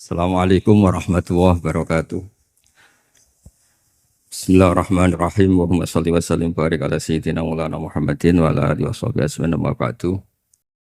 Assalamualaikum warahmatullahi wabarakatuh. Bismillahirrahmanirrahim. Allahumma shalli wa sallim barik ala sayyidina Maulana Muhammadin wa ala alihi washabihi ajmain amma ba'du.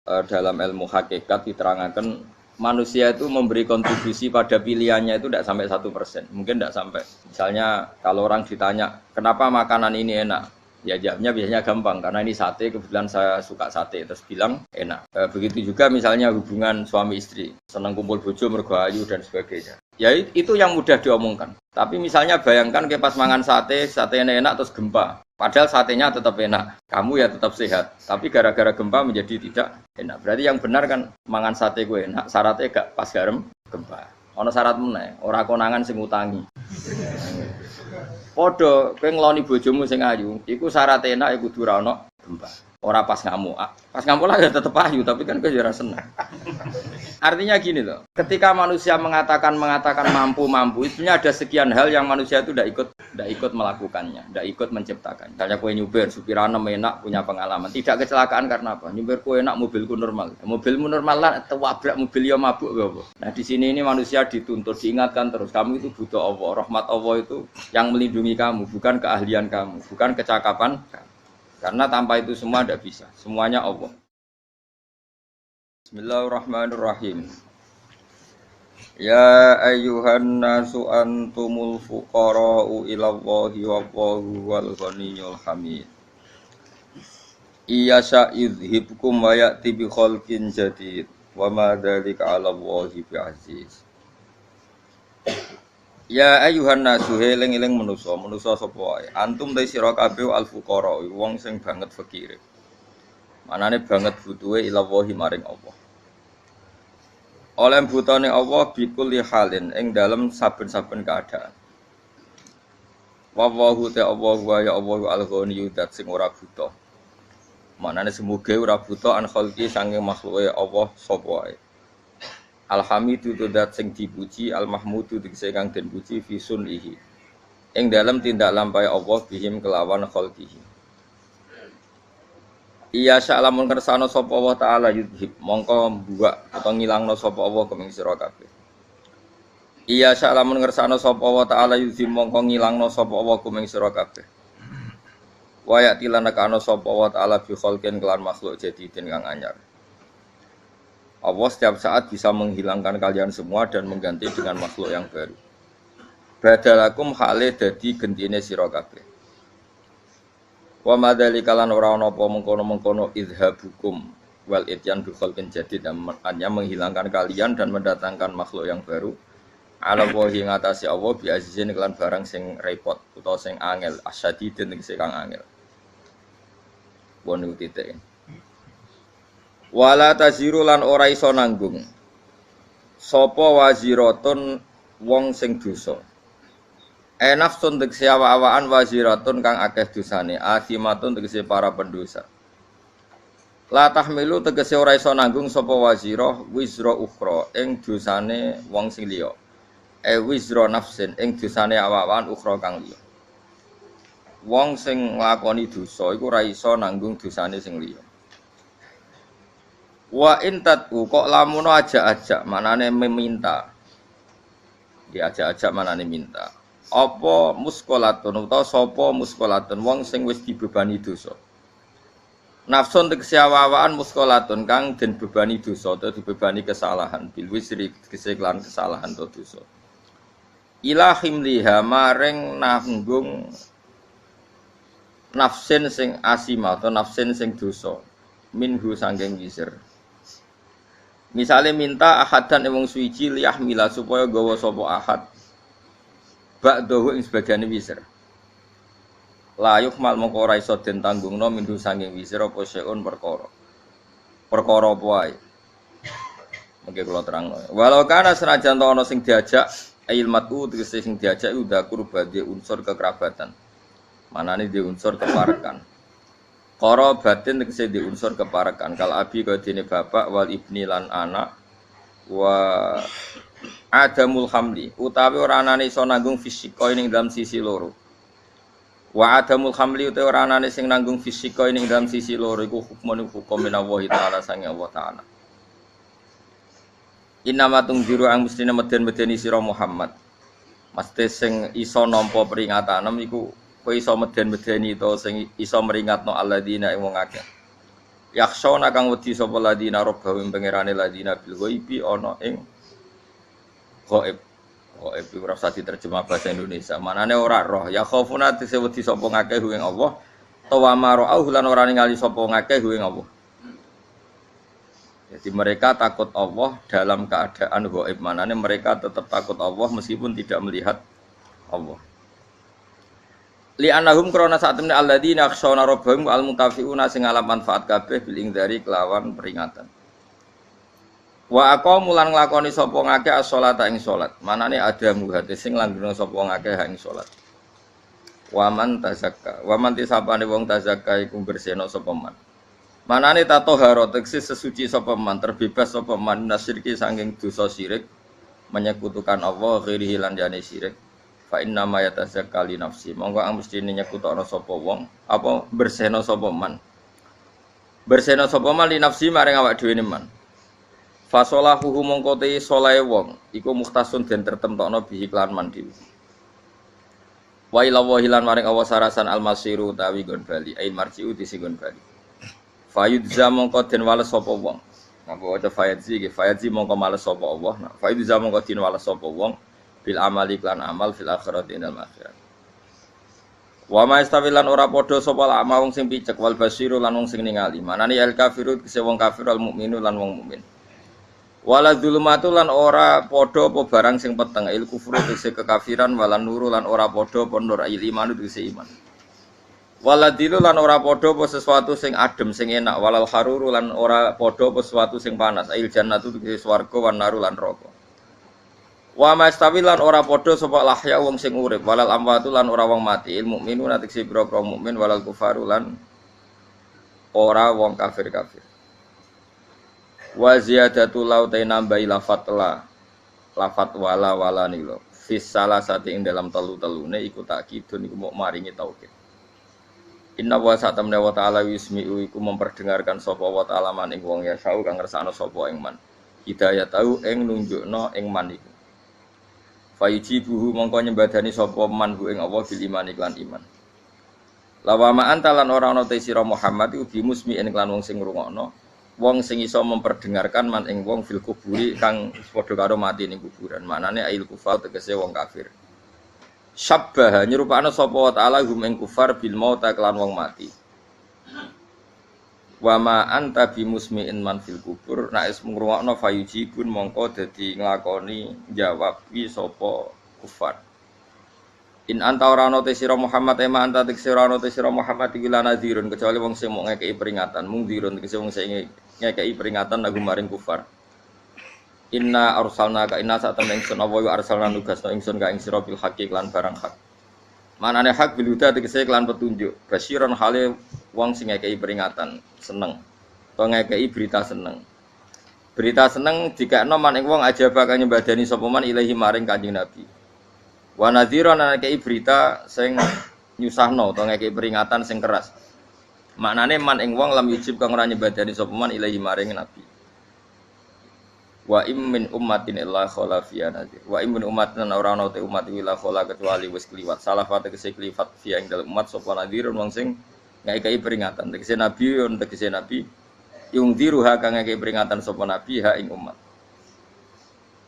Dalam ilmu hakikat diterangkan manusia itu memberi kontribusi pada pilihannya itu tidak sampai 1%, mungkin tidak sampai. Misalnya kalau orang ditanya kenapa makanan ini enak, ya jawabnya biasanya gampang karena ini sate, kebetulan saya suka sate, terus bilang enak. Begitu juga misalnya hubungan suami istri, senang kumpul bojo mergo ayu dan sebagainya. Ya itu yang mudah diomongkan. Tapi misalnya bayangkan ke pas mangan sate, satenya enak terus gempa. Padahal satenya tetap enak, kamu ya tetap sehat. Tapi gara-gara gempa menjadi tidak enak. Berarti yang benar kan mangan sate gue enak, syaratnya gak pas garam gempa. Ono syarat meneh, ora konangan sing utangi. Padha kowe ngloni bojomu sing ayu, iku syarat enak iku kudu ora ono gempa. Ora pas ngamuk. Pas ngamuk lah ya tetep ayu, tapi kan kowe ya ora seneng. Artinya gini loh, ketika manusia mengatakan mampu, sebenarnya ada sekian hal yang manusia itu tidak ikut melakukannya, tidak ikut menciptakan. Misalnya kowe nyupir, supirane enak, punya pengalaman, tidak kecelakaan karena apa? Nyupir kowe enak, mobilku normal. Mobilmu normal lah, tabrak mobil ya mabuk apa. Nah di sini ini manusia dituntut, diingatkan terus, kamu itu butuh Allah, rahmat Allah itu yang melindungi kamu, bukan keahlian kamu, bukan kecakapan kamu. Karena tanpa itu semua tidak bisa, semuanya Allah. Bismillahirrahmanirrahim. Ya ayyuhan nasu antumul fuqara'u ilallahi wallahu wal ghaniyyul hamid. Iyasha yudhibkum wa ya'ti bi khalqin jadid wa ma dzalika 'ala Allahi bi'aziz. Ya ayyuhan nasu eling-eling manusa sapa wae. Antum ta sira kabeh al fuqara'u wong sing banget fakire. Manane banget butuhe ilallahi maring Allah. Oleh butane Allah bikul halin ing dalam saben-saben keadaan. Wallahu ta Allah wa ya Allah al-ghaniyyu dat sing ora buta. Manane semoga ora buta an khalqi sange makhluke Allah sapa wae. Alhamidu dat sing dipuji, al-mahmudu tegese kang den puji fi sunihi. Ing dalam tindak lampahe Allah bihim kelawan khalqihi. Iya sya'lamun kersane sapa Allah taala yudhib mongko mbuwak utawa ngilangno sapa Allah kuming sira kabeh. Iya sya'lamun kersane sapa Allah taala yudhib mongko ngilangno sapa Allah kuming sira kabeh. Wa ya'tilana kana sapa Allah taala bi khalqin kelan makhluk jadidin kang anyar. Allah setiap saat bisa menghilangkan kalian semua dan mengganti dengan makhluk yang baru. Badalakum hale dadi gentine sira kabeh. Wa madzalika lan ora ana apa mengkono-mengkono idhabukum wal ityan bi khalqin jadid hanya menghilangkan kalian dan mendatangkan makhluk yang baru. Ala wahi ngatasi Allah bi azizin kelan barang sing repot utawa sing angel asyadidin sing kang angel. Wonu titik. Wala taziru lan ora iso nanggung sapa waziratun wong sing dosa. Nafsun tegese awak-awakan waziratun kang akeh dosane, asimatun tegese para pendosa. La tahmilu tegese ora iso nanggung sapa wazirah wizra ukhra ing dosane wong sing liya. Wizra nafsin ing dosane awak-awakan ukhra kang liya. Wong sing nglakoni dosa iku ora iso nanggung dosane sing liya. Wa intatu kok lamun ajak-ajak manane meminta. Diajak-ajak manane minta. Apa muskolatun utawa sapa muskolatun wong sing wis dibebani dosa. Nafsun tegese awak-awakan muskolatun kang den bebani dosa utawa dibebani kesalahan bil wisri keseklan kesalahan utawa dosa. Ila himliha maring nanggung nafsin sing asima atau nafsin sing dosa minhu sangking wisir. Misale minta ahadan wong suci liyahmila supaya gawa sapa ahad ba'dahu ing sebagiane wisir. La yuhmal mongko ora iso den tanggungno mindu sanging wisir apa seun perkara. Perkara apa wae. Mengke kula terangno. Walau kana senajan ana sing diajak ilmatu tegese sing diajak udah kurbade unsur kekerabatan. Manane di unsur keparekan. Qara batin tegese di unsur keparekan. Kal abi kaya dene bapak wal ibni lan anak wa adamul hamli utawi ora anane iso nanggung fisika ning dalam sisi loro. Wa adamul hamli utawi ora anane sing nanggung fisika ning dalam sisi loro iku hukum minallahi taala sange Allah taala. Innama tungziru ang mestine meden-medeni sira Muhammad. Mesti sing iso nampa peringatan iku kowe iso meden-medeni to sing iso meringatno alladzina ing wong akeh. Yakhshona kang wedi sapa ladina robbahu pangerane ladina bil ghaibi ana ing ghaib. Ghaib iku ora usah diterjemah bahasa Indonesia. Manane ora roh. Ya khaufuna tegese wedi sapa ngakeh ing Allah. Tawa mara'u lan ora ningali sapa ngakeh ing Allah. Jadi mereka takut Allah dalam keadaan ghaib. Manane mereka tetap takut Allah meskipun tidak melihat Allah. Li anahum krana sak temne alladzina yakhshawna rabbahum al mutafiuna sing alam manfaat kabeh bil ingdari kelawan peringatan. Wa aqamu lan nglakoni sapa ngakeh as-sholata ing salat. Manane ada muhate sing langgeng sapa ngakeh ing salat. Wa man tazakka. Wa man tisapane wong tazakka iku bersihno sapa man. Manane tatohara tegese sesuci sapa man, terbebas sapa man nasyirki saking dosa syirik, menyekutukan Allah ghairihi lan jane syirik. Fa inna ma yatazakka li nafsi. Monggo ang mesti nyekutokno sapa wong, apa bersihno sapa man. Bersihno sapa man li nafsi maring awak dhewe man. Fa salahuhu mongko te salahe wong iku mukhtasun den tertemtokno bihi lan man dhewe. Wa ila wahilan maring Allah sarasan al-masiru tawi gon bali, ain marji'u disigon bali. Fayudza mongko den wales sapa wong. Ngapa waca fayadzi iki fayadzi mongko males sapa Allah. Nah, fayudza mongko den wales sapa wong bil amali lan amal fil akhirati inal akhirat. Wa ma istawilan ora padha sapa lama wong sing picek wal basiru lan wong sing ningali. Manane al kafiru kese wong kafir al mukminu lan wong mukmin. Wala dzulumatu lan ora padha apa barang sing peteng il kufru kese kekafiran walan nuru lan ora padha apa nur il iman kese iman. Waladilu lan ora padha apa sesuatu sing adem sing enak walal haruru lan ora padha apa sesuatu sing panas ail jannatu tegese swarga wan naru lan neraka. Wa mastawi lan ora padha sapa lahya wong sing urip walal amwatu lan ora wong mati il mukminu tegese boro mukmin walal kufaru lan ora wong kafir-kafir. Wa ziyadatu lau ta nambahi lafat wala nilo fis salah satu ing dalam telu-telune iku takkidun iku mok maringi taukid. Inna wa sa'tamna wa ta'ala wismi'u iku memperdengarkan sapa wa ta'ala man ing wong ya sau kang ngersakno sapa ing man. Hidayah tau ing nunjukno ing man iku. Fayujibuhu mongko nyembadani sapa man ing Allah bil iman iklan iman. Lawama antalan ora ana te sira Muhammad iku bimusmi'in iklan wong sing ngrungokno, wong sing iso memperdengarkan man ing wong fil kuburi kang padha karo mati ning kuburan. Maknane ail kufar tegese wong kafir. Syabbaha nyerupakna sapa wa ta'ala hum ing kufar bil mauta kelan wong mati. Wa ma anta bimusmi'in man fil kubur nek ngrungokno fayujibun mongko dadi nglakoni jawab wi sapa kufar. In anta ora ana te sira Muhammad ema anta te sira ana te sira Muhammad iki lan nadhirun kecuali wong sing mung ngekeki peringatan mung dirun tegese wong sing ngekeki peringatan lagu maring kufar. Inna arsalna ka inna saat temen ingsun apa wa arsalna nugasno ingsun ka ing sira bil haqqi lan barang hak. Manane hak bil huda tegese lan petunjuk. Basyiron hale wong sing ngekeki peringatan seneng. To ngekeki berita seneng. Berita seneng dikekno man ing wong aja bakal nyembadani sapa man ilahi maring Kanjeng Nabi. Wa nadhiron ngekeki berita sing nyusahno to ngekeki peringatan sing keras. Maknane man ing wong lam yujib kang ora nyembadani sapa man ilahi maring Nabi. Wa immin ummatin illa khala fiya nadir. Wa immin ummatin ora ana te umat illa khala kecuali wis kliwat. Salah fate kese kliwat fiya ing dalem umat sapa nadirun wong sing ngekeki peringatan. Tegese nabi yon tegese nabi yung diruha kang ngekeki peringatan sapa nabi ha ing umat.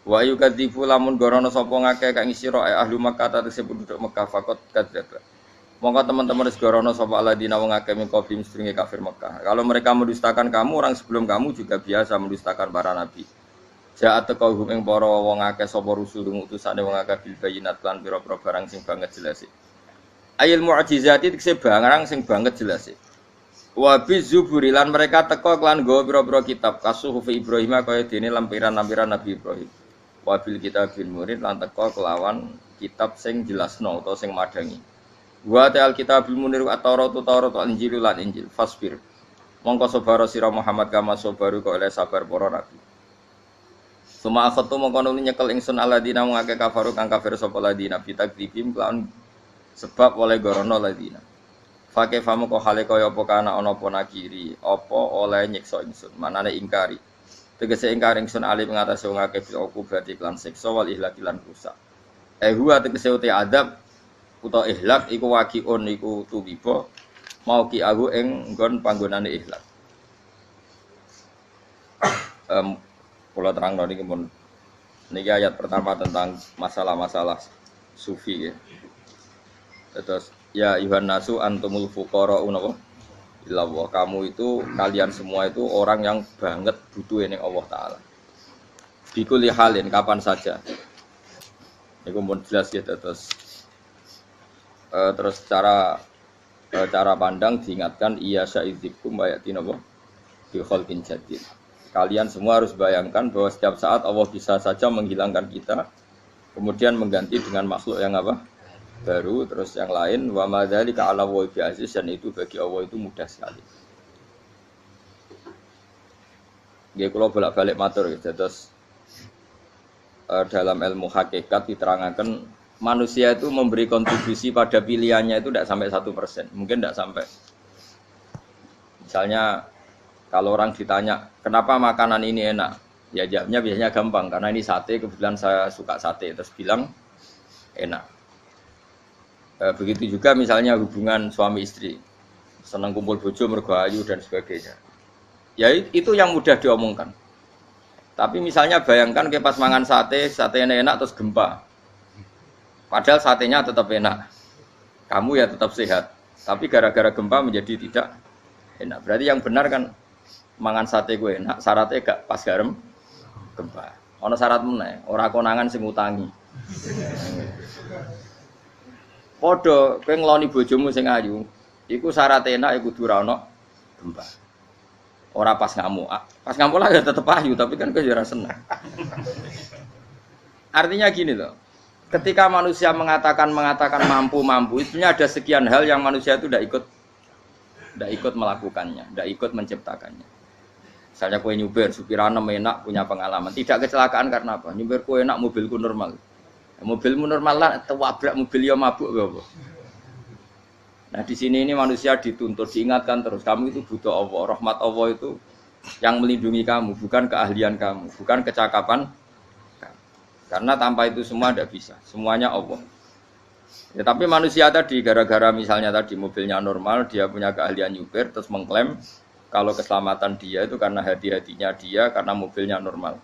Wa yukadzifu lamun gorono sapa ngakeh kang sira ahli Makkah tegese penduduk Mekah fakot kadzdzaba. Monggo teman-teman wis gorono sapa aladina wong akeh min qablihim sedurunge kafir Mekah. Kalau mereka mendustakan kamu, orang sebelum kamu juga biasa mendustakan para nabi. Ja'at taqahum ing para wong akeh sapa rusul utusane wong akeh bil bayinat lan pira-pira barang sing banget jelas. Ayil mu'jizati tekse barang sing banget jelas. Wa bizuburi lan mereka teka kelan nggawa pira-pira kitab kasuhuf Ibrahim kaya dene lampiran-lampiran Nabi Ibrahim. Wa bil kitabil murid lan teka kelawan kitab sing jelasno utawa sing madangi. Wa ta'al kitabul munir at-Taurat al-Injil lan Injil fasbir. Mongko sabar sira Muhammad kama sabaru kok oleh sabar para nabi. Suma akhatu mongko nuli nyekel ingsun aladina ngake kafaru kang kafir sapa ladina bitakdibim lawan sebab oleh gorono ladina. Fake famu kok hale kaya apa kana ana apa nakiri, apa oleh nyiksa ingsun, manane ingkari. Tegese ingkang ingsun ali mengatasi wong akeh bil berarti lan siksa wal ihlak lan rusak. Huwa tegese uti adab utawa ihlak iku waqiun iku tuwiba mau ki aku ing nggon panggonane ihlak. Kula terangno niki mun niki ayat pertama tentang masalah-masalah sufi ya. Terus ya ayuhan nasu antumul fuqara'un apa? Ilallah, kamu itu kalian semua itu orang yang banget butuh ini Allah Ta'ala. Bikuli halin kapan saja. Ini pun jelas gitu terus cara pandang diingatkan iya sya'idzikum bayatin apa? Bi khalqin jadid. Kalian semua harus bayangkan bahwa setiap saat Allah bisa saja menghilangkan kita, kemudian mengganti dengan makhluk yang apa? Baru, terus yang lain wa madzalika 'ala Allahi bi'aziz, dan itu bagi Allah itu mudah sekali. Nggih kula bolak-balik matur gitu. Terus dalam ilmu hakikat diterangkan manusia itu memberi kontribusi pada pilihannya itu tidak sampai 1%, mungkin tidak sampai. Misalnya kalau orang ditanya kenapa makanan ini enak, ya jawabnya biasanya gampang karena ini sate, kebetulan saya suka sate, terus bilang enak. Begitu juga misalnya hubungan suami istri, senang kumpul bojo mergo ayu dan sebagainya. Ya itu yang mudah diomongkan. Tapi misalnya bayangkan ke pas mangan sate enak terus gempa. Padahal satenya tetap enak. Kamu ya tetap sehat. Tapi gara-gara gempa menjadi tidak enak. Berarti yang benar kan mangan sate gue enak, syaratnya gak pas garam gempa. Ono syarat meneh, ora konangan sing utangi. Padha kowe ngloni bojomu sing ayu, iku syarat enak iku kudu ora ono gempa. Ora pas ngamuk. Pas ngamuk lah ya tetep ayu, tapi kan kowe ya ora seneng. Artinya gini loh. Ketika manusia mengatakan mampu, itunya ada sekian hal yang manusia itu tidak ikut melakukannya, tidak ikut menciptakannya. Misalnya kowe nyupir, supirane enak, punya pengalaman, tidak kecelakaan karena apa? Nyupir kowe enak, mobilku normal. Mobilmu normal lah, tabrak mobil ya mabuk apa? Nah di sini ini manusia dituntut diingatkan terus kamu itu butuh Allah, rahmat Allah itu yang melindungi kamu, bukan keahlian kamu, bukan kecakapan. Karena tanpa itu semua tidak bisa, semuanya Allah. Ya, tapi manusia tadi gara-gara misalnya tadi mobilnya normal, dia punya keahlian nyupir, terus mengklaim kalau keselamatan dia itu karena hati-hatinya dia, karena mobilnya normal.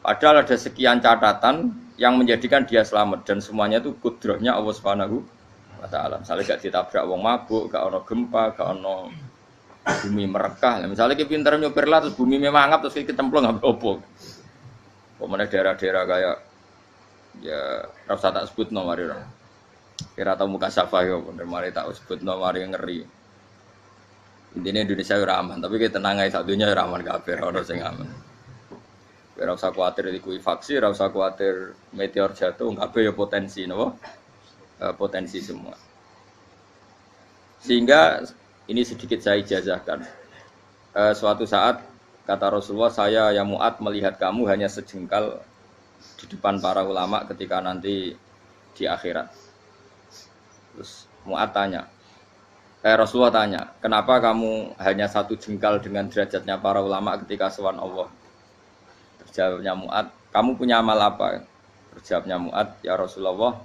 Padahal ada sekian catatan yang menjadikan dia selamat dan semuanya itu kudrahnya Allah Subhanahu wa Ta'ala. Misalnya gak ditabrak wong mabuk, gak ono gempa, gak ono bumi merekah. Misalnya kita pintar nyupir lah terus bumi memangap terus kita templung nggak apa-apa. Pokoknya daerah-daerah kayak ya rasa tak sebut nomor itu. Kira tahu muka safah ya, bener mari tak sebut nomor yang ngeri. Intinya Indonesia ora aman, tapi kita tenang aja satunya ora aman kabeh, ora sing aman. Ora usah kuwatir likuifaksi, ora usah kuwatir meteor jatuh, kabeh ya potensi napa? Potensi semua. Sehingga ini sedikit saya ijazahkan. Suatu saat kata Rasulullah, saya yang Mu'ad melihat kamu hanya sejengkal di depan para ulama ketika nanti di akhirat. Terus Mu'ad tanya, Rasulullah tanya, kenapa kamu hanya satu jengkal dengan derajatnya para ulama ketika sowan Allah? Terjawabnya Mu'ad, kamu punya amal apa? Terjawabnya Mu'ad, ya Rasulullah,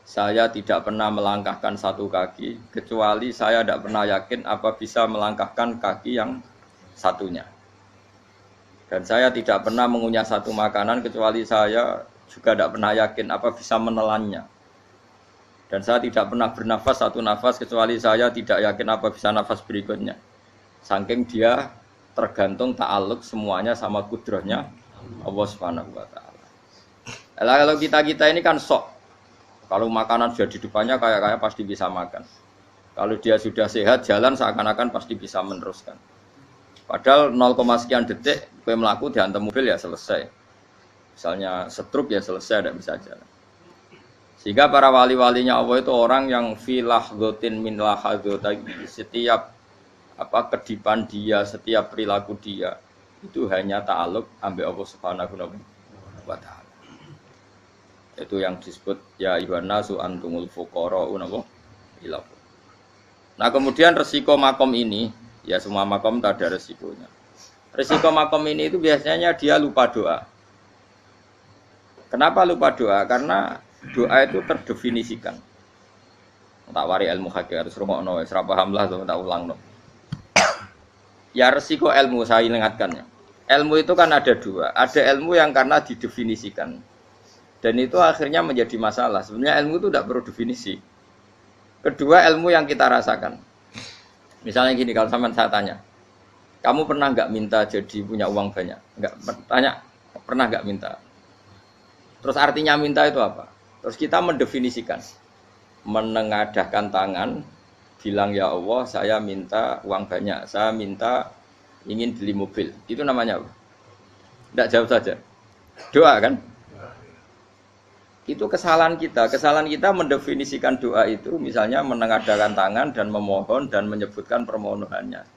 saya tidak pernah melangkahkan satu kaki, kecuali saya tidak pernah yakin apa bisa melangkahkan kaki yang satunya. Dan saya tidak pernah mengunyah satu makanan, kecuali saya juga tidak pernah yakin apa bisa menelannya. Dan saya tidak pernah bernafas satu nafas, kecuali saya tidak yakin apa bisa nafas berikutnya. Saking dia tergantung ta'aluk semuanya sama kudrahnya Allah Subhanahu wa Ta'ala. Kalau kita ini kan sok. Kalau makanan sudah di depannya kayak pasti bisa makan. Kalau dia sudah sehat jalan seakan-akan pasti bisa meneruskan. Padahal 0, sekian detik gue melaku dihantam mobil ya selesai. Misalnya stroke ya selesai, tidak bisa jalan. Sehingga para wali-walinya Allah itu orang yang filah gotin min lahadzotai, setiap kedipan dia, setiap perilaku dia itu hanya ta'aluk ambil Allah Subhanahu wa Ta'ala. Itu yang disebut ya ayyuhan nasu antumul fuqara'un ila. Nah, kemudian resiko makom ini, ya semua makom tak ada resikonya. Risiko makom ini itu biasanya dia lupa doa. Kenapa lupa doa? Karena doa itu terdefinisikan. Tak wari ilmu hakik harus rungokno, serap paham lah, tak ulang no. Ya resiko ilmu saya ingatkannya. Ilmu itu kan ada dua. Ada ilmu yang karena didefinisikan. Dan itu akhirnya menjadi masalah. Sebenarnya ilmu itu tidak perlu definisi. Kedua ilmu yang kita rasakan. Misalnya gini, kalau saya tanya, kamu pernah nggak minta jadi punya uang banyak? Nggak tanya, pernah nggak minta? Terus artinya minta itu apa? Terus kita mendefinisikan, menengadahkan tangan, bilang ya Allah, saya minta uang banyak, saya minta ingin beli mobil. Itu namanya apa? Tidak jawab saja. Doa kan? Itu kesalahan kita. Kesalahan kita mendefinisikan doa itu, misalnya menengadahkan tangan dan memohon dan menyebutkan permohonannya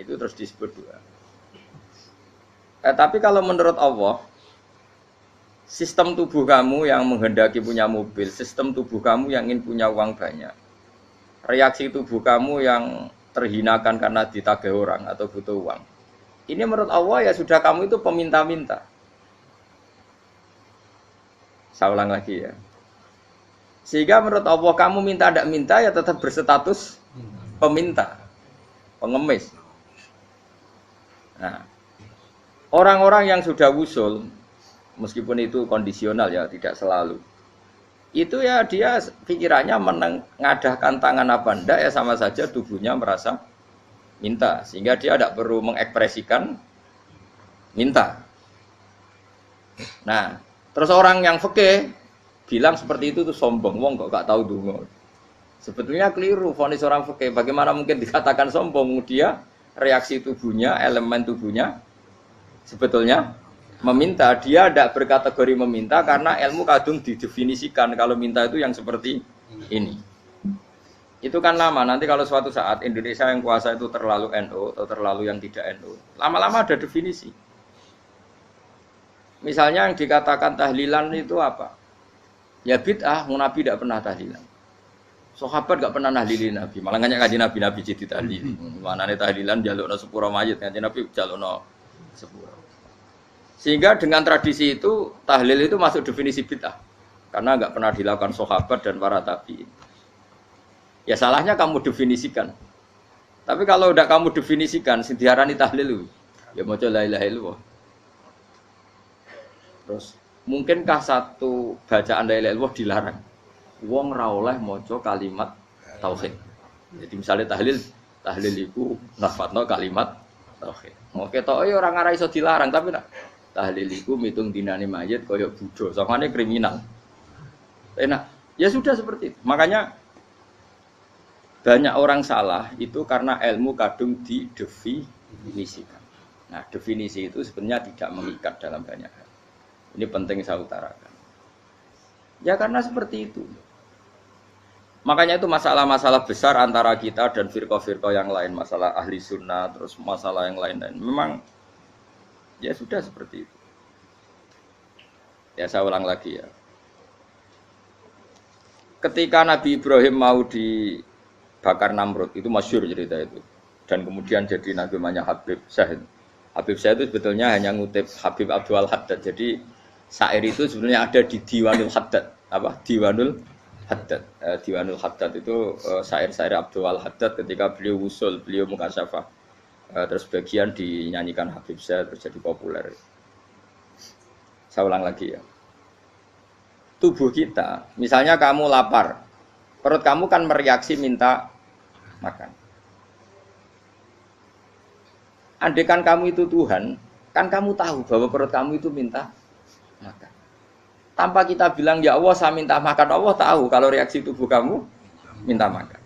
itu terus disebut doa. Tapi kalau menurut Allah, sistem tubuh kamu yang menghendaki punya mobil, sistem tubuh kamu yang ingin punya uang banyak, reaksi tubuh kamu yang terhinakan karena ditagih orang atau butuh uang, ini menurut Allah ya sudah kamu itu peminta-minta. Saya ulang lagi ya. Sehingga menurut Allah kamu minta tidak minta ya tetap berstatus peminta, pengemis. Nah, orang-orang yang sudah wusul, meskipun itu kondisional ya, tidak selalu. Itu ya dia pikirannya menengadahkan tangan apa enggak ya sama saja tubuhnya merasa minta. Sehingga dia tidak perlu mengekspresikan minta. Nah, terus orang yang fikih bilang seperti itu tuh sombong, wong kok gak tahu donga. Sebetulnya keliru vonis orang fikih. Bagaimana mungkin dikatakan sombong? Dia reaksi tubuhnya, elemen tubuhnya sebetulnya meminta. Dia tidak berkategori meminta karena ilmu kadung didefinisikan kalau minta itu yang seperti ini. Itu kan lama. Nanti kalau suatu saat Indonesia yang kuasa itu terlalu NU atau terlalu yang tidak NU, lama-lama ada definisi. Misalnya yang dikatakan tahlilan itu apa? Ya bid'ah, Nabi tidak pernah tahlilan. Sahabat tidak pernah nahlilin Nabi. Malah nggak ngaji Nabi jadi tahlil. Mana nih tahlilan jalukno sepuro mayit, ngaji Nabi jalukno sepuro. Sehingga dengan tradisi itu tahlil itu masuk definisi bid'ah. Karena nggak pernah dilakukan sahabat dan para tabi'in. Ya salahnya kamu definisikan. Tapi kalau udah kamu definisikan, diarani tahlil, ya maca la ilaha illallah. Terus, mungkinkah satu bacaan la ilaha illallah dilarang? Wong ra oleh maca kalimat tauhid. Jadi misalnya tahlil iku nafadno kalimat tauhid. Oke tok ya ora ngara iso dilarang, tapi nak tahlil iku mitung dinane mayit kaya Buddha, samane kriminal. Enak. Ya sudah seperti itu. Makanya banyak orang salah itu karena ilmu kadung didefinisikan. Nah, definisi itu sebenarnya tidak mengikat dalam banyak hal. Ini penting saya utarakan. Ya karena seperti itu. Makanya itu masalah-masalah besar antara kita dan firqah-firqah yang lain. Masalah ahli sunnah, terus masalah yang lain-lain. Memang ya sudah seperti itu. Ya saya ulang lagi ya. Ketika Nabi Ibrahim mau dibakar Namrud, itu masyhur cerita itu. Dan kemudian jadi namanya Habib Syahid. Habib Syahid itu sebetulnya hanya ngutip Habib Abdul Haddad. Jadi syair itu sebenarnya ada di Diwanul Haddad. Apa? Diwanul Haddad. Diwanul Haddad itu syair-syair Abdul Haddad ketika beliau usul, beliau mukasyafah. Terus bagian dinyanyikan Habib Syahid terus jadi populer. Saya ulang lagi ya. Tubuh kita, misalnya kamu lapar, perut kamu kan mereaksi minta makan. Andaikan kamu itu Tuhan, kan kamu tahu bahwa perut kamu itu minta makan. Tanpa kita bilang ya Allah saya minta makan, Allah tahu kalau reaksi tubuh kamu minta makan.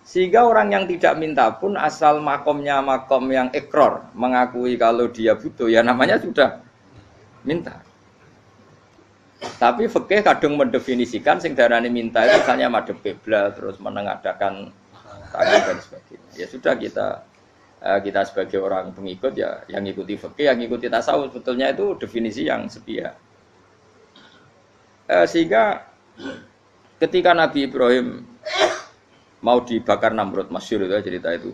Sehingga orang yang tidak minta pun asal makomnya makom yang ikror, mengakui kalau dia butuh, ya namanya sudah minta. Tapi fikih kadung mendefinisikan sing darane minta itu misalnya madhep kiblat terus menengadakan tangan dan sebagainya. Ya sudah kita sebagai orang pengikut ya yang ngikuti fikih, yang ngikuti tasawuf sebetulnya itu definisi yang sepihak. Sehingga ketika Nabi Ibrahim mau dibakar Namrud, masyhur itu cerita itu.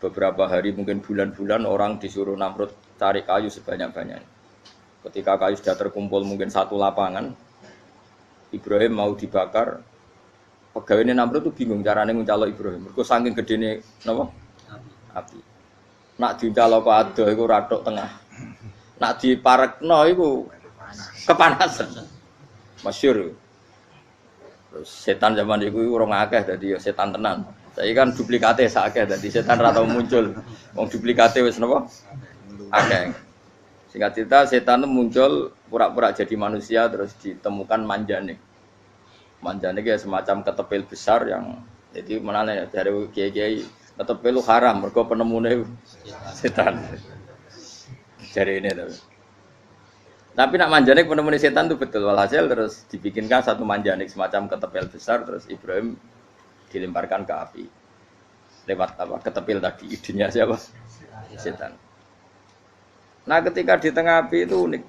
beberapa hari mungkin bulan-bulan orang disuruh Namrud cari kayu sebanyak-banyaknya. Ketika kayu sudah terkumpul mungkin satu lapangan, Ibrahim mau dibakar. Pegawainya Namrud itu bingung caranya mencalok Ibrahim. Mergo saking gedene napa? Api. Nak diuncalok kok adoh iku ratok tengah. Nak diparekno iku kepanasan. Masyhur. Terus setan zaman iku ora akeh dadi ya setan tenan. Saiki kan duplikate sak akeh dadi setan ra tau muncul. Wong duplikate wis napa? Akeh. Singkat cerita setan itu muncul pura-pura jadi manusia terus ditemukan manjane. Manjane ki semacam ketepil besar yang jadi menane dari kiai-kiai ketepil lu haram mergo penemune setan. Jare ini tapi nak manjane penemune setan itu betul walhasil terus dibikinkan satu manjane semacam ketepil besar terus Ibrahim dilemparkan ke api lewat apa ketepil tadi idenya siapa setan. Nah ketika di tengah api itu unik,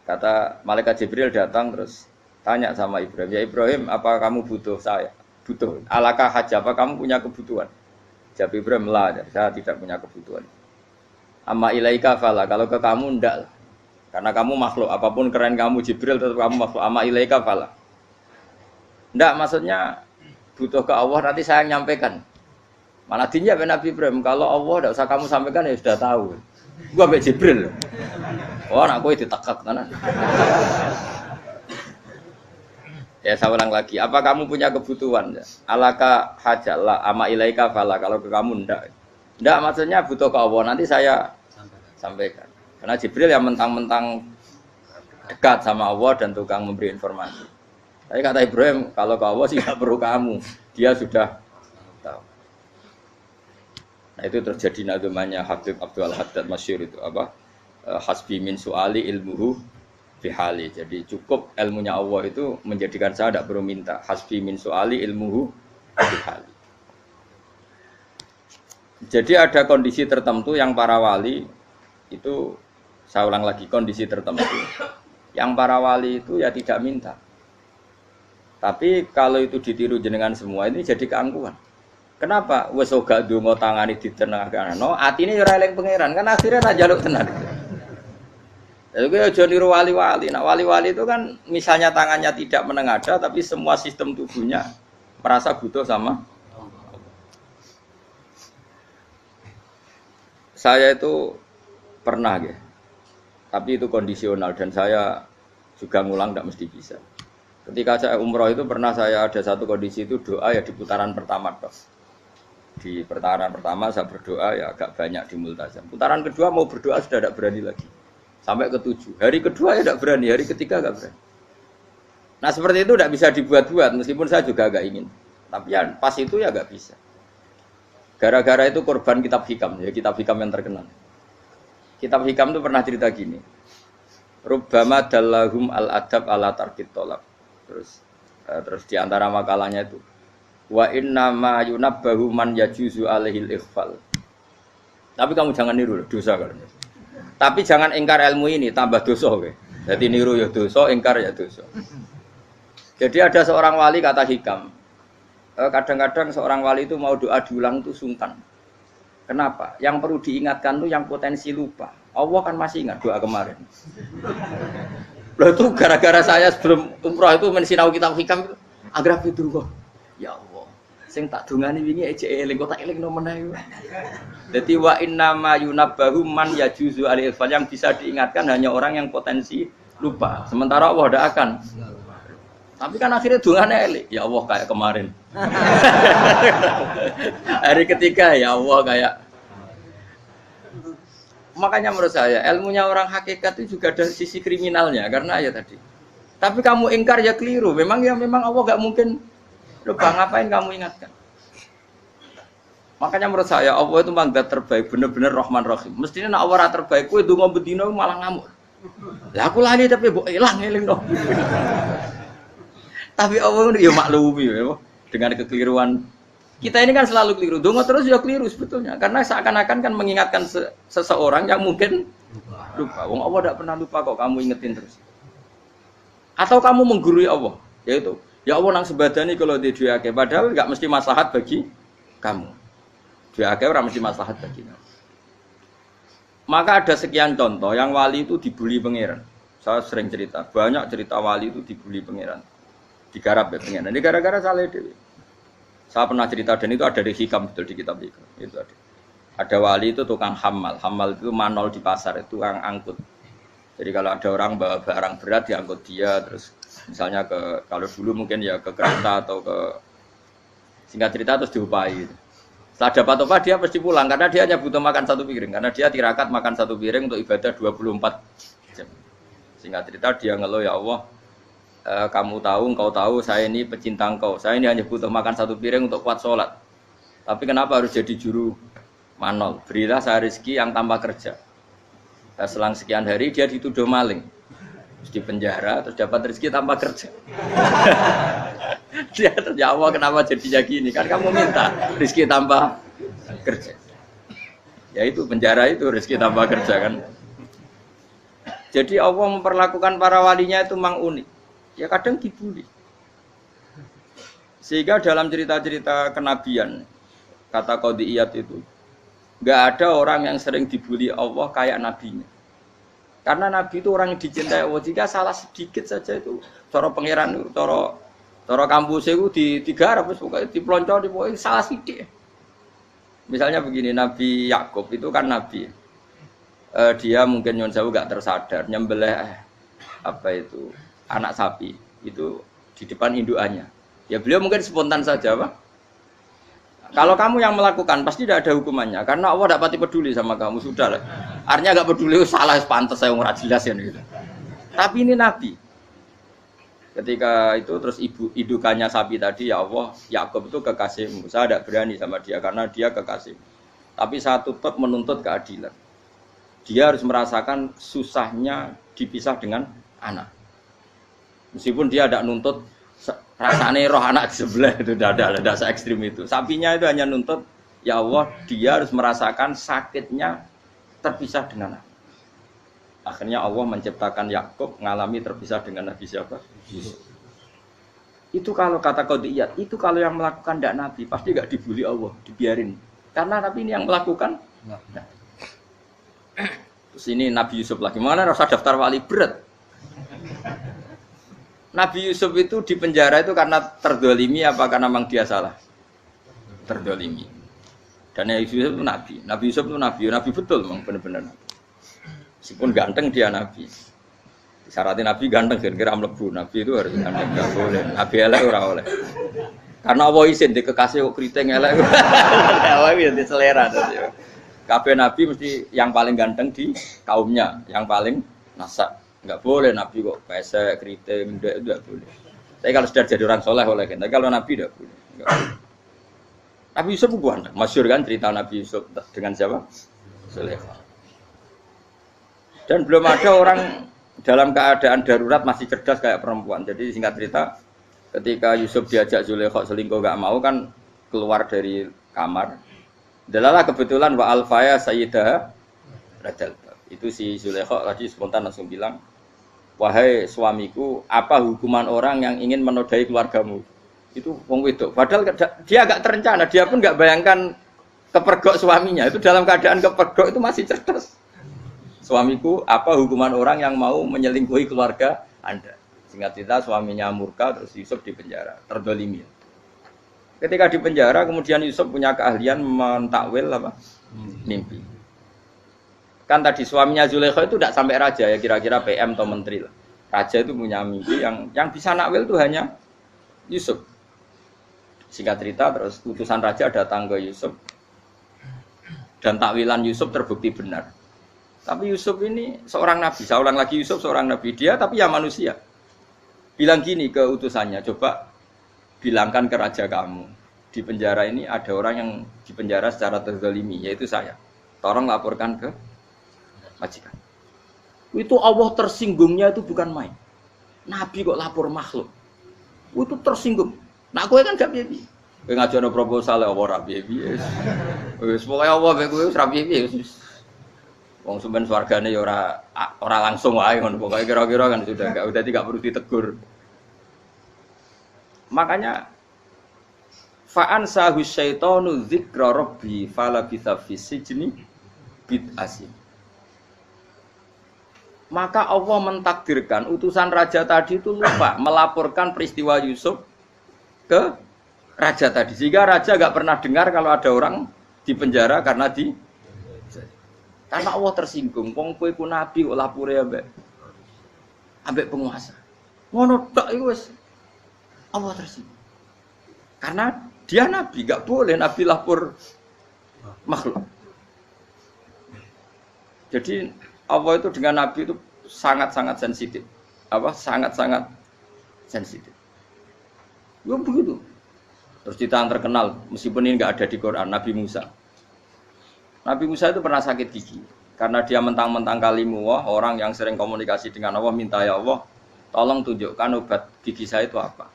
kata malaikat Jibril datang terus tanya sama Ibrahim, ya Ibrahim apa kamu butuh saya? Butuh, alakah haja apa kamu punya kebutuhan? Jawab Ibrahim lah, saya tidak punya kebutuhan. Amma ilaika fala, kalau ke kamu ndak, karena kamu makhluk, apapun keren kamu Jibril tetap kamu makhluk. Amma ilaika fala. Ndak maksudnya butuh ke Allah nanti saya nyampaikan. Malah dinya Nabi Ibrahim kalau Allah ndak usah kamu sampaikan ya sudah tahu. Gua mbek Jibril. Oh anak kowe ditekek tenan. Ya saya ulang lagi, apa kamu punya kebutuhan? Alaka hajalla ama ilaika fala, kalau ke kamu ndak. Ndak maksudnya butuh ke Allah nanti saya sampaikan. Karena Jibril yang mentang-mentang dekat sama Allah dan tukang memberi informasi. Tapi kata Ibrahim, kalau ke Allah sih tidak perlu kamu, dia sudah tahu. Nah itu terjadi nazumannya Habib Abdul Haddad masyhur itu apa? Hasbi min su'ali ilmuhu bihali. Jadi cukup ilmunya Allah itu menjadikan saya tidak perlu minta. Hasbi min su'ali ilmuhu bihali. Jadi ada kondisi tertentu yang para wali itu, saya ulang lagi, kondisi tertentu yang para wali itu ya tidak minta. Tapi kalau itu ditiru jenengan semua ini jadi keangkuhan. Kenapa? Wes gak ndonga tangani ditenangano, atine ya ora eling pangeran, kan akhirnya ra njaluk tenan. Lha kuwi aja niru wali-wali. Nah, wali-wali itu kan misalnya tangannya tidak menengadah tapi semua sistem tubuhnya merasa butuh sama. Saya itu pernah ya. Tapi itu kondisional dan saya juga ngulang tidak mesti bisa. Ketika saya umroh itu pernah saya ada satu kondisi itu doa ya di putaran pertama toh. Di putaran pertama saya berdoa ya agak banyak di multazam. Putaran kedua mau berdoa sudah tidak berani lagi. Sampai ke-7. Hari kedua ya tidak berani, hari ketiga enggak berani. Nah seperti itu tidak bisa dibuat-buat meskipun saya juga agak ingin. Tapi ya pas itu ya enggak bisa. Gara-gara itu korban kitab hikam, ya kitab hikam yang terkenal. Kitab hikam itu pernah cerita gini. Rubbama dallahum al-adab ala tarkit tolak. Terus di antara makalahnya itu wa inna ma yunabbahu man yajuzu alaihil ikhfal. Tapi kamu jangan niru dosa kan. Tapi jangan ingkar ilmu ini tambah dosa kowe. Jadi niru ya dosa, ingkar ya dosa. Jadi ada seorang wali kata hikam. Kadang-kadang seorang wali itu mau doa diulang itu sungkan. Kenapa? Yang perlu diingatkan tuh yang potensi lupa. Allah kan masih ingat doa kemarin. Loh itu gara-gara saya sebelum umroh itu mensinau kitab hikam itu agraf itu kok. Ya Allah, sing tak dungani wingi ejek eling kok tak eling no meneh. Dadi wa inna ma yunabbahu man yajuzu alil fal, yang bisa diingatkan hanya orang yang potensi lupa. Sementara Allah tidak akan. Tapi kan akhirnya dungane eling. Ya Allah kayak kemarin. Hari ketiga ya Allah kayak. Makanya menurut saya ilmunya orang hakikat itu juga ada sisi kriminalnya karena ya tadi. Tapi kamu ingkar ya keliru. Memang Allah gak mungkin lupa, ngapain kamu ingatkan. Makanya menurut saya Allah itu memang zat terbaik, bener-bener Rahman Rahim. Mestinya nak Allah terbaik, kowe donga bedino malah ngamuk. Lah aku lali tapi mbok eling dong. Tapi Allah ya maklumi ya, dengan kekeliruan. Kita ini kan selalu keliru, donga terus ya keliru sebetulnya. Karena seakan-akan kan mengingatkan seseorang yang mungkin lupa. Wong Allah tidak pernah lupa kok, kamu ingetin terus. Atau kamu menggurui Allah, yaitu ya Allah nang sebadani kalau dia padahal nggak mesti maslahat bagi kamu. Dua akeh ora mesti maslahat bagi nabi. Maka ada sekian contoh yang wali itu dibully pangeran. Saya sering cerita, banyak cerita wali itu dibully pangeran. Digarap ya pangeran. Ini gara-gara salah dewi. Saya pernah cerita dan itu ada di hikam betul di kitab itu. Itu ada. Ada wali itu tukang hamal. Hamal itu manol di pasar, itu tukang angkut. Jadi kalau ada orang bawa barang berat diangkut dia, terus misalnya kalau dulu mungkin ya ke kereta atau ke singkat cerita terus diupahi. Setelah dapat upah dia pasti pulang karena dia hanya butuh makan satu piring karena dia tirakat makan satu piring untuk ibadah 24 jam. Singkat cerita dia ngeluh ya Allah, kamu tahu, engkau tahu saya ini pecinta engkau. Saya ini hanya butuh makan satu piring untuk kuat sholat. Tapi kenapa harus jadi juru manol? Berilah saya rezeki yang tanpa kerja. Selang sekian hari dia dituduh maling. Terus di penjara, terus dapat rezeki tanpa kerja. Dia terjawab kenapa jadinya gini? Kan kamu minta rezeki tanpa kerja. Ya itu penjara itu rezeki tanpa kerja kan. Jadi Allah memperlakukan para walinya itu memang unik. Ya kadang dibully. Sehingga dalam cerita-cerita kenabian, kata Qadiyat itu, nggak ada orang yang sering dibully Allah kayak nabinya. Karena nabi itu orang yang dicintai Allah. Jika salah sedikit saja itu, cara pangeran itu, cara kampus itu digarap, pokoknya dipelonco, pokoknya salah sedikit. Misalnya begini, Nabi Yakub itu kan nabi. Dia mungkin nyon sewu gak tersadar nyembelih anak sapi itu di depan indukannya. Ya beliau mungkin spontan saja, Pak. Kalau kamu yang melakukan pasti tidak ada hukumannya karena Allah tidak pati peduli sama kamu, sudah lah. Artinya gak peduli, salah pantas saya ora jelas ya gitu. Tapi ini nabi. Ketika itu terus indukannya sapi tadi, ya Allah, Yakub itu kekasihmu. Saya tidak berani sama dia karena dia kekasih. Tapi saya tetap menuntut keadilan. Dia harus merasakan susahnya dipisah dengan anak. Meskipun dia tidak nuntut rasanya roh anak di sebelah itu tidak se ekstrim itu. Sapinya itu hanya nuntut, ya Allah, dia harus merasakan sakitnya terpisah dengan anak. Akhirnya Allah menciptakan Yakub mengalami terpisah dengan Nabi siapa? Yusuf. Itu kalau kata Qadiyat, itu kalau yang melakukan tidak Nabi pasti nggak dibully Allah, dibiarin. Karena Nabi ini yang melakukan. Nah. Terus ini Nabi Yusuf lagi. Mana rasa daftar wali berat? Nabi Yusuf itu di penjara itu karena terdolimi apa karena memang dia salah? Terdolimi. Dan Nabi Yusuf itu Nabi. Nabi Yusuf itu Nabi betul memang benar-benar. Meskipun ganteng dia Nabi. Syaratnya Nabi ganteng kira-kira mlebu. Nabi itu harus ganteng, enggak boleh. Nabi elek ora oleh. Karena Allah izin di kekasih kok kriting elek. Allah itu selera tadi. Kabeh Nabi mesti yang paling ganteng di kaumnya, yang paling nasak. Enggak boleh Nabi kok pesek, kriting, enggak boleh. Tapi kalau sudah jadi orang soleh oleh kan. Tapi kalau Nabi enggak boleh. Nabi Yusuf ganteng. Masyhur kan cerita Nabi Yusuf dengan siapa? Zulaikha. Dan belum ada orang dalam keadaan darurat masih cerdas kayak perempuan. Jadi singkat cerita, ketika Yusuf diajak Zulaikha selingkuh gak mau kan keluar dari kamar. Dalalah kebetulan wa alfaya sayyidah radal. Itu si Zulaikha tadi spontan langsung bilang, "Wahai suamiku, apa hukuman orang yang ingin menodai keluargamu?" Itu wong wedok. Padahal dia agak terencana, dia pun enggak bayangkan kepergok suaminya. Itu dalam keadaan kepergok itu masih cerdas. Suamiku, apa hukuman orang yang mau menyelingkuhi keluarga Anda? Singkat cerita suaminya murka terus Yusuf di penjara, terdolimi. Ketika di penjara kemudian Yusuf punya keahlian mentakwil apa? Mimpi. Kan tadi suaminya Zulaikha itu tidak sampai raja ya, kira-kira PM atau menteri lah. Raja itu punya mimpi yang bisa nakwil itu hanya Yusuf. Singkat cerita terus utusan raja datang ke Yusuf dan takwilan Yusuf terbukti benar. Tapi Yusuf ini seorang nabi, saya ulang lagi Yusuf seorang nabi, dia tapi ya manusia. Bilang gini ke utusannya, coba bilangkan ke raja kamu, di penjara ini ada orang yang di penjara secara terzalimi, yaitu saya. Tolong laporkan ke majikan. Itu Allah tersinggungnya itu bukan main. Nabi kok lapor makhluk. Itu tersinggung. Nah kowe kan gak piye-piye. Kowe ngajono proposal ora piye-piye. Wis pokoke Allah kowe wis ra piye-piye wis. Wong sampean swargane ya ora langsung wae ngono pokoke kira-kira kan sudah enggak perlu ditegur. Makanya Fa'an sahu syaitonu dzikra rabbi falabitha fis sijni bid'asin. Maka Allah mentakdirkan utusan raja tadi itu lupa melaporkan peristiwa Yusuf ke raja tadi. Sehingga raja gak pernah dengar kalau ada orang di penjara karena Allah tersinggung. Wong kowe ku nabi kok lapure ambek penguasa. Ngono tok iku wis Allah tersinggung. Karena dia nabi, gak boleh nabi lapor makhluk. Jadi Allah itu dengan nabi itu sangat-sangat sensitif. Sangat-sangat sensitif. Ya begitu. Terus cerita yang terkenal, meskipun ini nggak ada di Quran, Nabi Musa. Nabi Musa itu pernah sakit gigi. Karena dia mentang-mentang kalimullah, orang yang sering komunikasi dengan Allah, minta ya Allah, tolong tunjukkan obat gigi saya itu apa.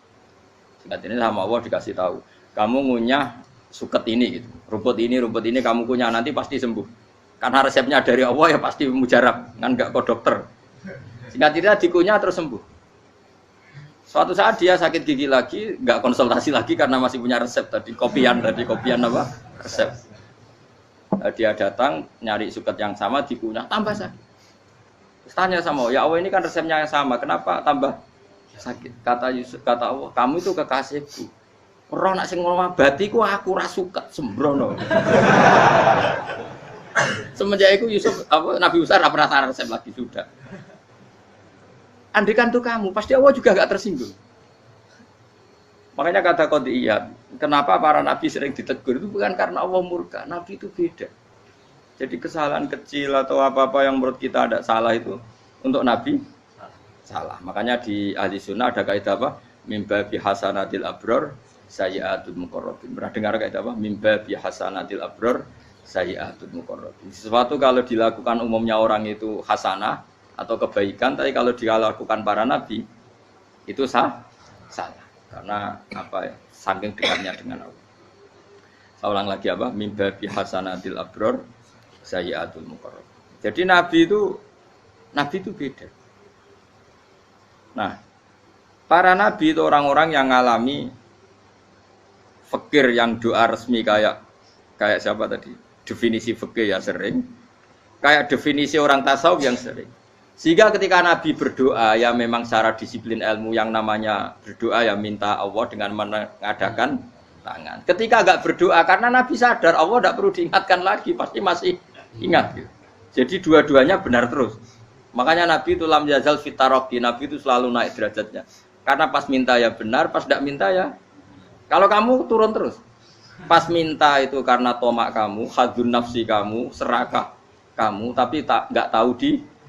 Singkat ini sama Allah dikasih tahu. Kamu ngunyah suket ini, gitu. rumput ini kamu kunyah, nanti pasti sembuh. Karena resepnya dari Allah ya pasti mujarab, kan nggak ke dokter. Singkat cerita dikunyah terus sembuh. Suatu saat dia sakit gigi lagi, nggak konsultasi lagi karena masih punya resep tadi kopian apa resep. Dia datang nyari suket yang sama dikunyah tambah sakit. Terus tanya sama Allah, ya Allah ini kan resepnya yang sama, kenapa tambah sakit? Kata Yusuf, kata Allah, kamu itu kekasihku. Roh nak sing ngobati ku aku ra suket sembrono. Semenjak itu Yusuf Nabi Musa ora pernah taruh resep lagi sudah. Andikan tuh kamu, pasti Allah juga gak tersinggung. Makanya kata qadiyat, kenapa para nabi sering ditegur itu bukan karena Allah murka, nabi itu beda. Jadi kesalahan kecil atau apa-apa yang menurut kita ada salah itu untuk nabi salah. Makanya di ahli sunnah ada kaidah apa? Mimba bi hasanatil abror sayyi'atul muqarrabin. Pernah dengar kaidah apa? Mimba bi hasanatil abror sayyi'atul muqarrabin. Sesuatu kalau dilakukan umumnya orang itu hasanah atau kebaikan, tapi kalau dilakukan para nabi itu salah. Karena apa ya? Saking dekatnya dengan Allah. Saya ulang lagi apa? Mimba bi hasanatil abror sayyi'atul muqarrab. Jadi nabi itu beda. Nah, para nabi itu orang-orang yang ngalami fikir yang doa resmi kayak siapa tadi? Definisi fikir ya sering. Kayak definisi orang tasawuf yang sering. Sehingga ketika Nabi berdoa, ya memang secara disiplin ilmu yang namanya berdoa ya minta Allah dengan mengadakan tangan. Ketika enggak berdoa, karena Nabi sadar Allah tidak perlu diingatkan lagi, pasti masih ingat. Gitu. Jadi dua-duanya benar terus. Makanya Nabi itu lam yazal fitaroki, Nabi itu selalu naik derajatnya. Karena pas minta ya benar, pas tidak minta ya. Kalau kamu turun terus. Pas minta itu karena tomak kamu, hadun nafsi kamu, serakah kamu, tapi nggak tahu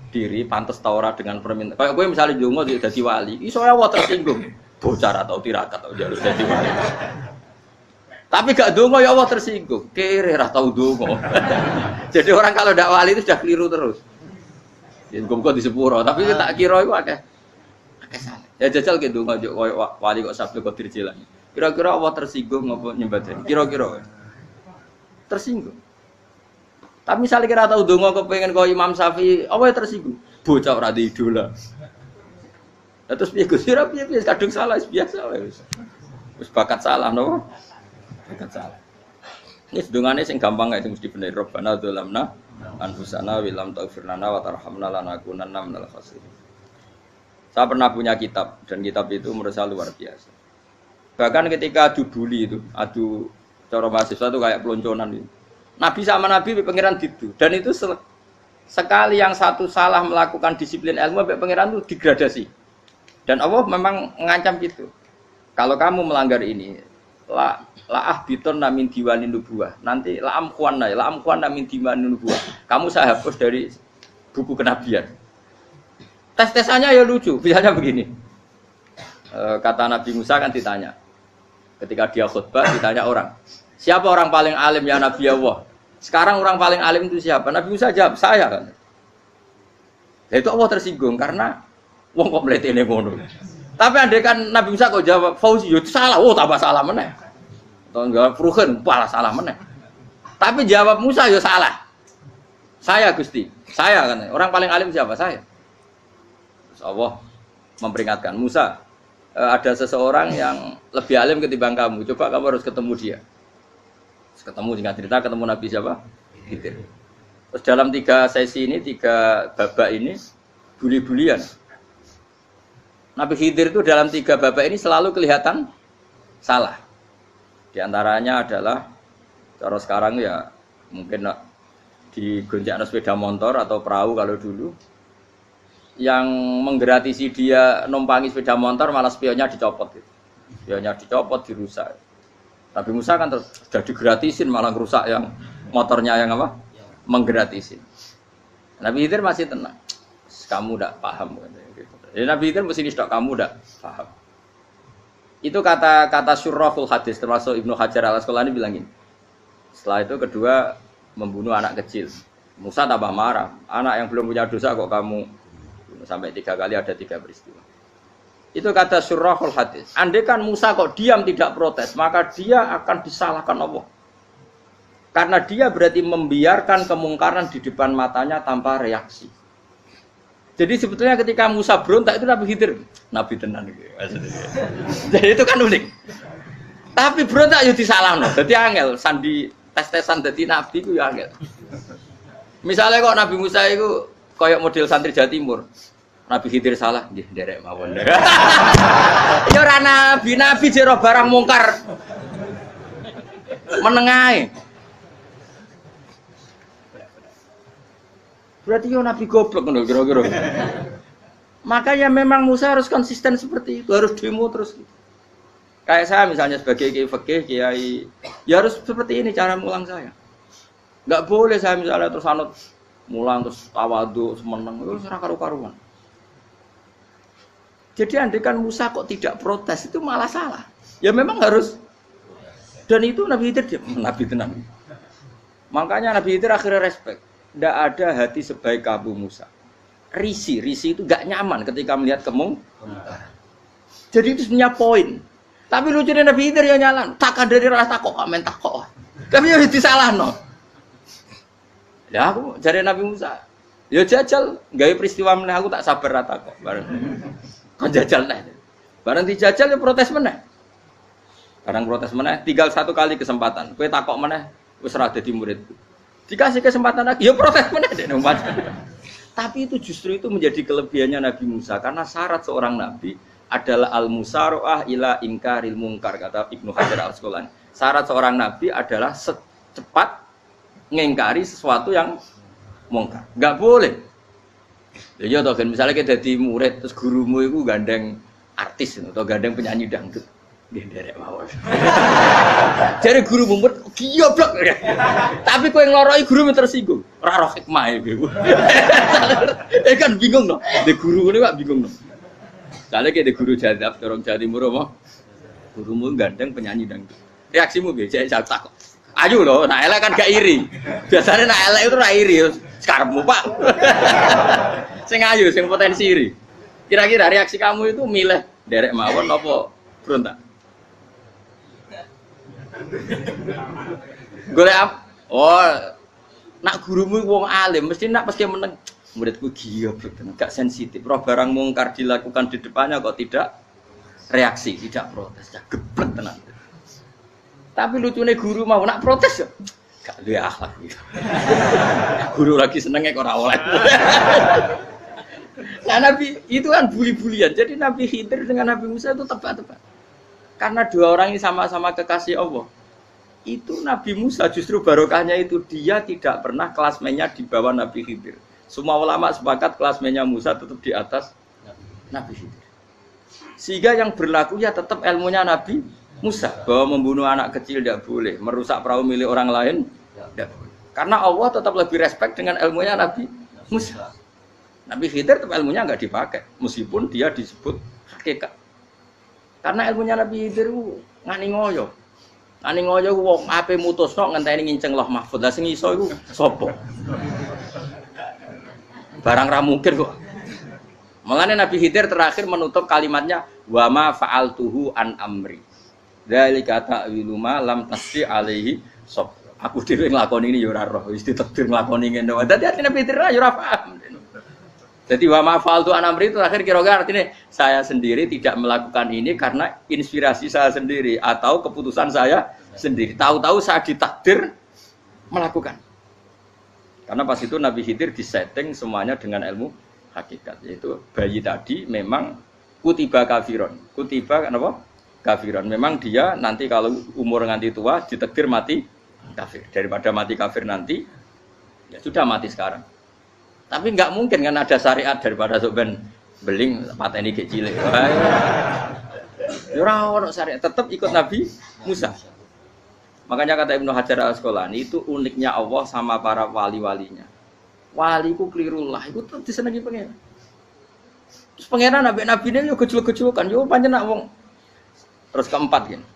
diri pantas taura dengan permintaan. Kayak gue misalnya jongo jadi wali, iso Allah tersinggung. Bocah atau tirakat atau jalur jadi wali. Tapi gak dongo ya Allah tersinggung. Kere ra tau dongo. Jadi orang kalau ndak wali itu sudah keliru terus. Ya gue di sepuro, tapi tak kira itu akeh salah. Ya jajal ke dongo koyo wali kok sabtu kok dirjelan. Kira-kira Allah tersinggung ngopo nyembadani? Kira-kira tersinggung. Tapi misalnya kira tahu dongo kepengen kau Imam Syafi'i, apa yang tersinggung? Bocah ora di idola. Terus piye Gus? Piye kadung salah biasa wae. Wis bakat salah no. Bakat salah. Ini sedungane sing gampang kae mesti bener Rabbana dzalamna anfusana wa lam taghfir lana wa tarhamna lanakunanna minal khasirin. Saya pernah punya kitab dan kitab itu menurut saya luar biasa. Bahkan ketika adu bully itu, adu cara mahasiswa itu kayak pelonconan itu. Nabi sama Nabi pangeran gitu, dan itu sekali yang satu salah melakukan disiplin ilmu, pangeran itu degradasi. Dan Allah memang mengancam gitu. Kalau kamu melanggar ini, la ahbiton min diwanin nubuwah. Nanti la amkuan min diwanin nubuwah. Kamu saya hapus dari buku kenabian. Tes-tesannya ya lucu, biasanya begini. Kata Nabi Musa kan ditanya, ketika dia khutbah ditanya orang, siapa orang paling alim ya Nabi Allah? Sekarang orang paling alim itu siapa? Nabi Musa jawab, saya kan. Ya itu Allah tersinggung karena wong kok mletene ngono. Tapi andai kan Nabi Musa kok jawab Fauzi, itu salah, tambah salah meneh. Atau enggak Fruhen, malah salah meneh. Tapi jawab Musa ya salah. Saya Gusti, saya kan. Orang paling alim siapa? Saya. Terus Allah memperingatkan Musa, ada seseorang yang lebih alim ketimbang kamu. Coba kamu harus ketemu dia. Terus ketemu singkat cerita ketemu Nabi siapa? Khidir. Terus dalam 3 sesi ini, 3 babak ini buli-bulian. Nabi Khidir itu dalam 3 babak ini selalu kelihatan salah. Di antaranya adalah cara sekarang ya mungkin digoncengkan sepeda motor atau perahu kalau dulu yang menggratisi dia numpangi sepeda motor malah spionnya dicopot gitu. Spionnya dicopot, dirusak. Tapi Musa kan sudah digratisin malah rusak yang motornya yang apa? Menggratisin. Nabi Khidir masih tenang. Kamu tidak paham. Jadi Nabi Khidir mesti tidak kamu tidak paham. Itu kata syurrahul hadis termasuk Ibnu Hajar al-Asqalani bilang gini. Setelah itu kedua membunuh anak kecil. Musa tambah marah. Anak yang belum punya dosa kok kamu sampai 3 kali ada 3 peristiwa. Itu kata syurrahul hadis. Andai kan Musa kok diam tidak protes, maka dia akan disalahkan Allah. Karena dia berarti membiarkan kemungkaran di depan matanya tanpa reaksi. Jadi sebetulnya ketika Musa berontak itu Nabi Khidir, Nabi tenan gitu. Jadi itu kan unik. Tapi berontak yo disalahno. Dadi angel sandi tes-tesan dadi nabi ku ya angel. Misalnya kok Nabi Musa itu koyok model santri Jawa Timur. Nabi Khidir salah, nggih nderek mawon. Ya ora nabi jero barang mungkar. Menengae. Berarti yo nabi goblok ngono kira-kira. Makanya memang Musa harus konsisten seperti itu, harus demo terus. Kayak saya misalnya sebagai kiai fikih, kiai ya harus seperti ini cara mulang saya. Enggak boleh saya misalnya terus anut mulang terus tawadhu semeneng itu ora karu-karuan. Jadi andekan Musa kok tidak protes itu malah salah. Ya memang harus. Dan itu Nabi Khidir Nabi tenang. Makanya Nabi Khidir akhirnya respect. Tidak ada hati sebaik Abu Musa. Risi itu gak nyaman ketika melihat kemungkaran. Jadi itu sebenarnya poin. Tapi lucunya Nabi Khidir ya nyalan. Takkan dari rasa takok, amen takok. Tapi ya disalah no. Ya aku jadi Nabi Musa. Ya jajal, gawe peristiwa meneh aku tak sabar rata kok. Bareng. Kan jajal neh. Bareng dijajal ya protes meneh. Bareng protes meneh, tinggal 1 kali kesempatan. Kowe takok meneh wis ora dadi muridku. Dikasih kesempatan lagi, ya protes meneh dek numpas. Tapi itu justru itu menjadi kelebihannya Nabi Musa karena syarat seorang nabi adalah al-musara'ah ila ingkaril munkar kata Ibnu Hajar al-Asqalani. Syarat seorang nabi adalah secepat ngingkari sesuatu yang mungkar. Enggak boleh. Ya toh kan misalnya kita jadi murid terus gurumu itu gandeng artis atau gandeng penyanyi dangdut. Nggih nderek mawon. Jare guru mumet goblok. Tapi kowe ngloroi guru tersinggung. Ora roh hikmah iku. Kan bingung no. De guru ngene kok bingung no. Soale ki de guru jadab dorong Jawa Timur apa? Gurumu gandeng penyanyi dangdut. Reaksimu piye? Jek takok. Ayo lho, nek elek kan gak iri. Biasane nek elek itu ora iri, sekarepmu, Pak. Sing ayu, sing potensi iri. Kira-kira reaksi kamu itu milih nderek mawon apa berontak? Golek oh nak gurumu wong alim mesti nak pasti meneng muridku goblok tenan gak sensitif roh barang mungkar dilakukan di depannya kok tidak reaksi tidak protes ya geblek tenan. Tapi lucune guru mau nak protes ya gak duwe akhlak gitu. Guru lagi senenge kok ora oleh. Nah Nabi itu kan buli-bulian. Jadi Nabi Khidir dengan Nabi Musa itu tebak-tebak. Karena 2 orang ini sama-sama kekasih Allah. Itu Nabi Musa justru barokahnya itu dia tidak pernah klasmennya di bawah Nabi Khidir. Semua ulama sepakat klasmennya Musa tetap di atas Nabi Khidir. Sehingga yang berlaku ya tetap ilmunya Nabi Musa. Bahwa membunuh anak kecil tidak boleh. Merusak perahu milik orang lain tidak boleh. Karena Allah tetap lebih respect dengan ilmunya Nabi Musa. Nabi Khidir tetap ilmunya nggak dipakai. Meskipun dia disebut hakikat. Karena ilmunya Nabi Khidir ngani ngoyo. Ngani ngoyo wong ape mutusno ngenteni nginceng Lauh Mahfuz. Lah sing iso iku sapa? Barang ra mungkin kok. Makanya Nabi Khidir terakhir menutup kalimatnya wa ma fa'altuhu an amri. Dzalika ta'wilu ma lam tasri alaihi sab. Aku dhewe nglakoni ini ya ora roh, wis ditakdir nglakoni ngene wae. Dadi Nabi Khidir ya ora paham. Jadi wa ma'fa'altu an amri itu terakhir kira-kira artinya saya sendiri tidak melakukan ini karena inspirasi saya sendiri atau keputusan saya sendiri. Tahu-tahu saya ditakdir melakukan. Karena pas itu Nabi Khidir disetting semuanya dengan ilmu hakikat. Yaitu bayi tadi memang kutiba kafiron. Kutiba apa? Kafiron. Memang dia nanti kalau umur nganti tua ditakdir mati kafir. Daripada mati kafir nanti, ya sudah mati sekarang. Tapi nggak mungkin kan ada syariat daripada soben beling pateni gek cilik. Ora ono syariat, tetap ikut Nabi Musa. Makanya kata Ibnu Hajar Al-Asqalani itu uniknya Allah sama para wali-walinya. Wali ku klirullah, itu tetap disenengi pengen. Terus pengenan nabi ini yo gejluk-gejlukan, yo pancen nak wong. Terus keempat gini.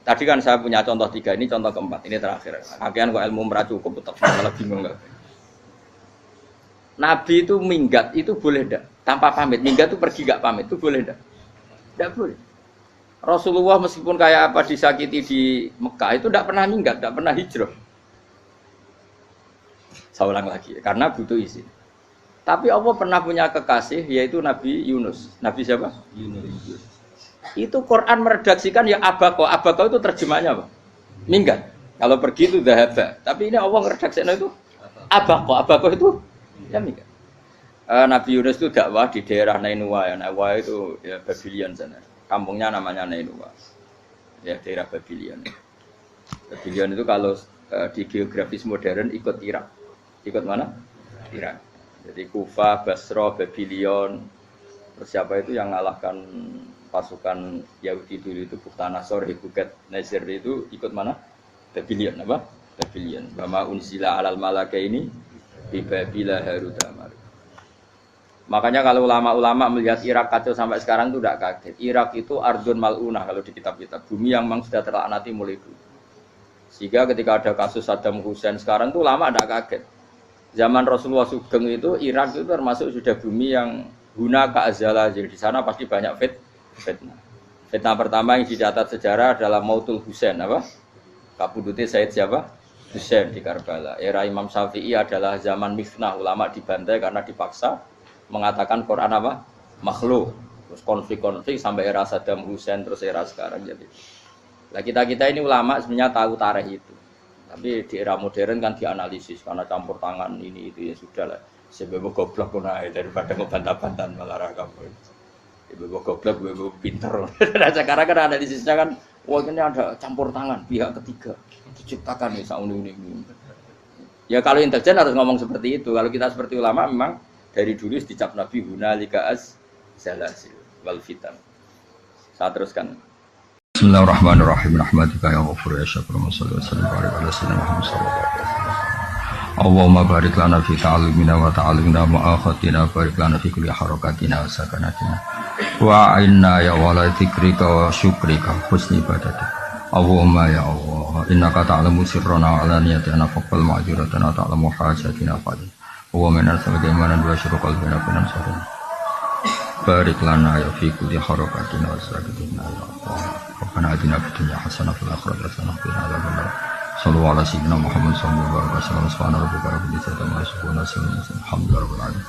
Tadi kan saya punya contoh 3, ini contoh keempat, ini terakhir. Akhirnya kok ilmu merah cukup, tetap malah bingung enggak. Nabi itu minggat itu boleh enggak? Tanpa pamit. Minggat itu pergi enggak pamit itu boleh enggak? Enggak boleh. Rasulullah meskipun kayak apa disakiti di Mekah itu enggak pernah minggat, enggak pernah hijrah. Saya ulang lagi karena butuh izin. Tapi Allah pernah punya kekasih yaitu Nabi Yunus. Nabi siapa? Yunus. Itu Quran meredaksikan ya abako. Abako itu terjemahnya apa? Minggat. Kalau pergi itu dhahaba. Tapi ini Allah meredaksikan itu abako. Abako itu ya minggat. Nabi Yunus itu dakwah di daerah Nainua ya. Nainua itu ya Babylon sana. Kampungnya namanya Nainua. Ya daerah Babylon. Babylon itu kalau di geografis modern ikut Irak. Ikut mana? Irak. Jadi Kufa, Basra, Babylon. Terus siapa itu yang ngalahkan pasukan Yahudi dulu itu Bukhtanasor, Hebuket, Nazir itu ikut mana? Babylon apa? Babylon. Bama unsila alal malaka ini di Babila Harudamar. Makanya kalau ulama-ulama melihat Irak kacau sampai sekarang itu tidak kaget. Irak itu ardun mal'unah kalau di kitab-kitab. Bumi yang memang sudah terlaknati mulai dulu. Sehingga ketika ada kasus Saddam Hussein sekarang itu ulama tidak kaget. Zaman Rasulullah Sugeng itu Irak itu termasuk sudah bumi yang guna keazala. Jadi di sana pasti banyak fitnah. Fitnah pertama yang dicatat sejarah adalah Mautul Husain apa? Kabudutnya Said siapa? Husain di Karbala. Era Imam Syafi'i adalah zaman mifnah, ulama dibantai karena dipaksa mengatakan Quran apa? Makhluk. Terus konflik-konflik sampai era Saddam Hussein terus era sekarang jadi. Nah kita ini ulama sebenarnya tahu tarikh itu. Tapi di era modern kan dianalisis karena campur tangan ini itu ya sudah lah. Sebab goblok pun daripada ngebantah-bantahan malah kamu. Ibu goblok, ibu pinter. Nah sekarang kan analisisnya kan, wah ini ada campur tangan pihak ketiga diciptakan nih sauni ini. Ya kalau intelijen harus ngomong seperti itu. Kalau kita seperti ulama memang dari dulu dicap Nabi hunalika az-zalasil wal fitan. Saya teruskan. Bismillahirrahmanirrahim. Rahmatika ya ghafur ya syakur sallallahu alaihi wasallam Muhammad sallallahu alaihi wasallam. Allahumma barik lana fi ta'allimina wa ta'allimna ma'akhatina barik lana fi kulli harakatina wa sakanatina wa inna ya wala dzikrika wa syukrika husni ibadatik. Allahumma ya Allah innaka ta'lamu sirrana wa alaniyatina faqbal ma'dziratana ta'lamu hajatina fadil wa min arsalika imanan wa syurqal bina binan sarana barik lana ya fi kulli harakatina wa sakanatina ya Allah. Rabbana atina fid dunya hasanah wa fil akhirati hasanah wa qina adzabannar. Sallallahu alaihi wasallam Muhammad sallallahu alaihi wasallam. Subhana rabbika rabbil izzati amma yasifun wa salamun alal mursalin. Alhamdulillahi rabbil alamin.